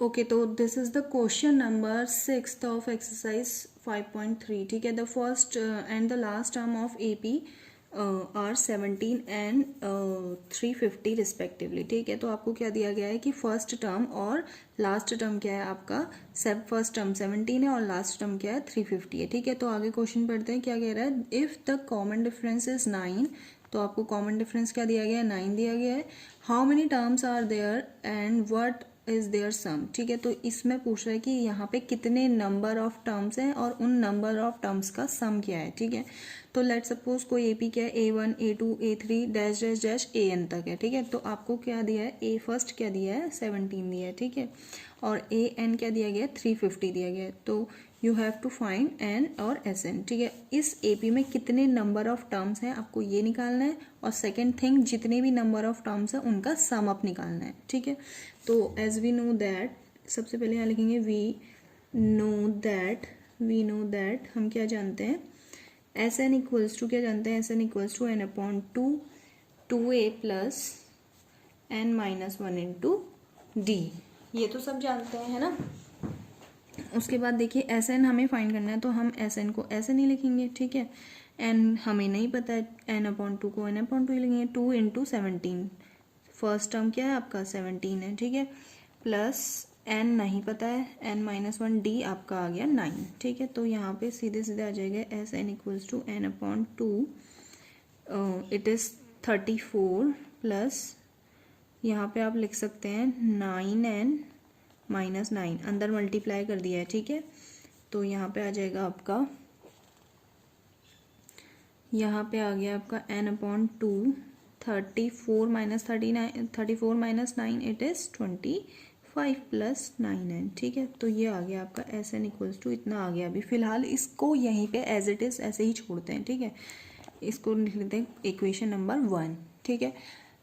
Okay, तो this is the question number 6 of exercise 5.3. ठीक है, the first and the last term of AP are 17 and 350 respectively. ठीक है, तो आपको क्या दिया गया है कि फर्स्ट टर्म और लास्ट टर्म क्या है आपका. फर्स्ट टर्म 17 है और लास्ट टर्म क्या है 350 है. ठीक है, तो आगे क्वेश्चन पढ़ते हैं. क्या कह रहा है, if the common difference is 9, तो आपको कॉमन डिफरेंस क्या दिया गया है, 9 दिया गया है. How many terms are there and what is their sum. ठीक है, तो इसमें पूछ रहा है कि यहाँ पे कितने नंबर ऑफ टर्म्स हैं और उन नंबर ऑफ टर्म्स का सम क्या है. ठीक है, तो लेट सपोज कोई AP क्या है, A1 A2 A3 dash dash dash AN तक है. ठीक है, तो आपको क्या दिया है, A फर्स्ट क्या दिया है 17 दिया है. ठीक है, और AN क्या दिया गया है 350 दिया गया है. तो you have to find N और SN. ठीक है, इस AP में कितने नंबर ऑफ टर्म्स हैं आपको ये निकालना है, और सेकेंड थिंग जितने भी नंबर ऑफ टर्म्स हैं उनका सम अप निकालना है. ठीक है, तो एज वी नो दैट, सबसे पहले यहाँ लिखेंगे वी नो दैट हम क्या जानते हैं, SN इक्वल्स टू क्या जानते हैं, SN equals to N/2 2A plus N minus 1 into D. ये तो सब जानते हैं, है ना. उसके बाद देखिए SN हमें फाइंड करना है, तो हम SN को ऐसे नहीं लिखेंगे. ठीक है, N हमें नहीं पता है, N/2 को N/2 ही लिखेंगे. 2 इंटू 17, फर्स्ट टर्म क्या है आपका 17 है. ठीक है, प्लस N नहीं पता है, N माइनस 1 D आपका आ गया 9. ठीक है, तो यहाँ पे सीधे सीधे आ जाएगा SN equals to N/2 it is 34 plus यहाँ पे आप लिख सकते हैं 9N माइनस 9, अंदर मल्टीप्लाई कर दिया है. ठीक है, तो यहाँ पे आ जाएगा आपका, यहाँ पे आ गया आपका N/2 34 minus 9 it is 25 plus 9N. ठीक है, तो ये आ गया आपका SN इक्वल्स टू इतना आ गया. अभी फिलहाल इसको यहीं पे एज इट इज़ ऐसे ही छोड़ते हैं. ठीक है, इसको लिख लेते हैं इक्वेशन नंबर 1. ठीक है,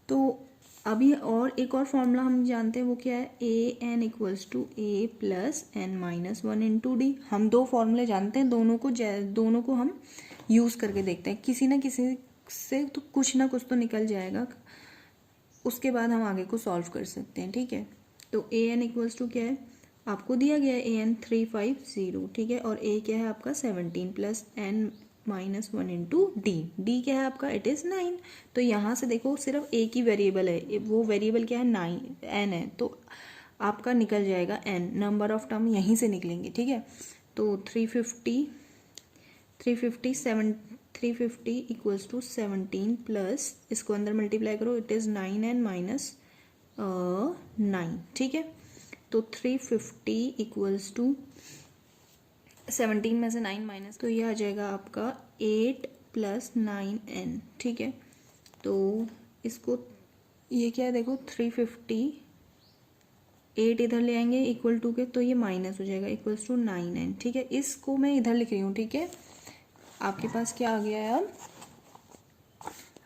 तो अभी और एक और फॉर्मूला हम जानते हैं, वो क्या है, AN equals to A plus N minus 1 into D. हम दो फॉर्मूले जानते हैं, दोनों को हम यूज़ करके देखते हैं, किसी ना किसी से तो कुछ ना कुछ तो निकल जाएगा, उसके बाद हम आगे को सॉल्व कर सकते हैं. ठीक है, तो AN इक्वल्स टू क्या है आपको दिया गया है, AN 350. ठीक है, और A क्या है आपका 17 plus N minus 1 into D क्या है आपका, इट इज़ 9. तो यहाँ से देखो सिर्फ एक ही वेरिएबल है, वो वेरिएबल क्या है 9N है, तो आपका निकल जाएगा N. नंबर ऑफ टर्म यहीं से निकलेंगे. ठीक है, तो 350 इक्वल्स टू 17 प्लस इसको अंदर मल्टीप्लाई करो, इट इज़ 9N माइनस 9. ठीक है, तो 350 इक्वल्स टू 17 में से 9 माइनस, तो ये आ जाएगा आपका 8 प्लस 9N. ठीक है, तो इसको ये क्या है देखो 350 8 इधर ले आएंगे इक्वल टू के, तो ये माइनस हो जाएगा इक्वल्स टू 9N. ठीक है, इसको मैं इधर लिख रही हूँ. ठीक है, आपके पास क्या आ गया है, अब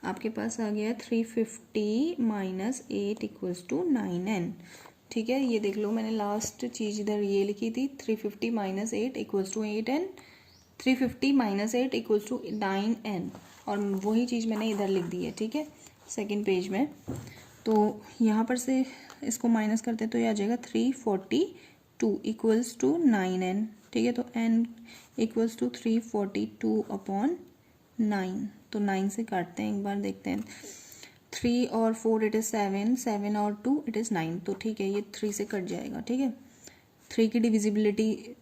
आपके पास आ गया 350 माइनस 8 इक्वल्स टू 9N. ठीक है, ये देख लो मैंने लास्ट चीज़ इधर ये लिखी थी, 350 minus 8 equals to 8N, 350 minus 8 equals to 9N, और वही चीज़ मैंने इधर लिख दी है. ठीक है, सेकंड पेज में. तो यहाँ पर से इसको माइनस करते हैं तो ये आ जाएगा 342 इक्वल्स टू 9N. ठीक है, तो N इक्वल्स टू 342 अपॉन 9, तो 9 से काटते हैं, एक बार देखते हैं. 3 और 4 इट इज़ 7, 7 और 2 इट इज़ 9. तो ठीक है, ये 3 से कट जाएगा. ठीक है, 3 की डिविजिबिलिटी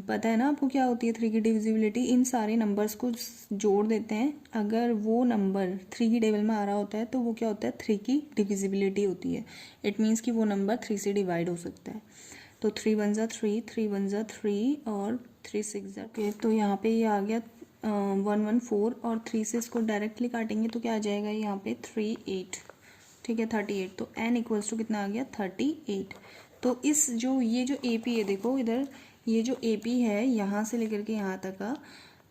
पता है ना आपको क्या होती है. 3 की डिविजिबिलिटी, इन सारे नंबर्स को जोड़ देते हैं, अगर वो नंबर 3 की टेबल में आ रहा होता है तो वो क्या होता है 3 की डिविजिबिलिटी होती है. इट मीन्स कि वो नंबर 3 से डिवाइड हो सकता है. तो 3 1 जा 3, 3 1 जा 3 और 3 6 जा. तो यहाँ पे ये आ गया 114, और 3 से इसको डायरेक्टली काटेंगे तो क्या आ जाएगा यहाँ पे 38. ठीक है, 38. तो N इक्वल्स टू कितना आ गया 38. तो इस ये जो AP है देखो इधर, ये जो AP है यहाँ से लेकर के यहाँ तक का,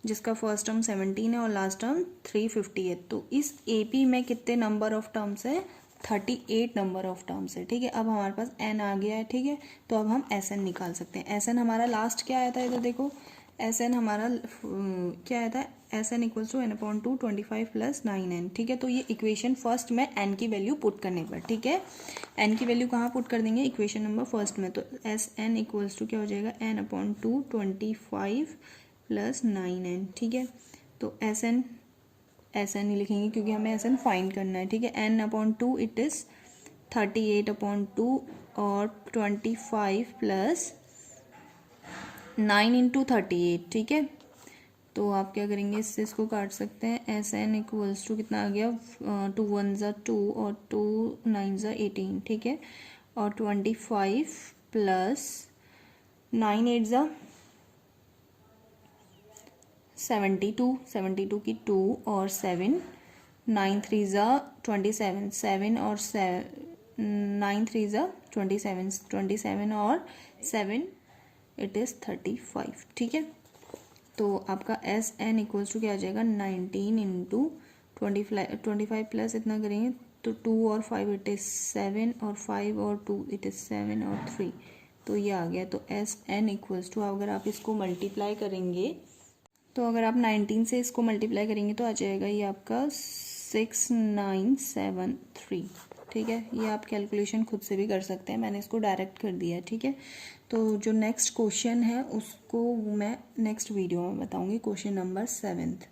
जिसका फर्स्ट टर्म 17 है और लास्ट टर्म 350 है, तो इस AP में कितने नंबर ऑफ टर्म्स है, 38 नंबर ऑफ टर्म्स है. ठीक है, अब हमारे पास N आ गया है. ठीक है, तो अब हम SN निकाल सकते हैं. SN हमारा लास्ट क्या आया था इधर देखो, एस एन हमारा क्या आया था, S N equals to n/2 25 + 9n। ठीक है, तो ये इक्वेशन फर्स्ट में एन की वैल्यू पुट करने पर, ठीक है, एन की वैल्यू कहाँ पुट कर देंगे, इक्वेशन नंबर फर्स्ट में। तो एस एन इक्वल्स टू क्या हो जाएगा, n/2 25 + 9n। ठीक है, तो एस एन ही लिखेंगे क्योंकि हमें एस एन फाइंड करना है। ठीक है, n/2 इट इज़ 38/2 और 25 + 9 × 38। ठीक है, तो आप क्या करेंगे, इससे इसको काट सकते हैं। एस एन इक्वल्स टू कितना आ गया, 2 × 1 = 2 और 2 × 9 = 18। ठीक है, और 25 + 9 × 8 = 72, 72 की 2 और 7, 9 × 3 = 27, 7 और 9 × 3 = 27, 27 और 7 इट इज़ 35। ठीक है, तो आपका एस एन इक्वल्स टू क्या आ जाएगा, 19 × 25 प्लस इतना करेंगे तो 2 और 5 इट इज़ 7 और 5 और 2 इट इज़ 7 और 3, तो ये आ गया। तो एस एन इक्वल्स टू अगर आप इसको मल्टीप्लाई करेंगे, तो अगर आप 19 से इसको मल्टीप्लाई करेंगे तो आ जाएगा ये आपका 6973। ठीक है, ये आप कैलकुलेशन खुद से भी कर सकते हैं, मैंने इसको डायरेक्ट कर दिया है। ठीक है, तो जो नेक्स्ट क्वेश्चन है उसको मैं नेक्स्ट वीडियो में बताऊंगी, क्वेश्चन नंबर 7।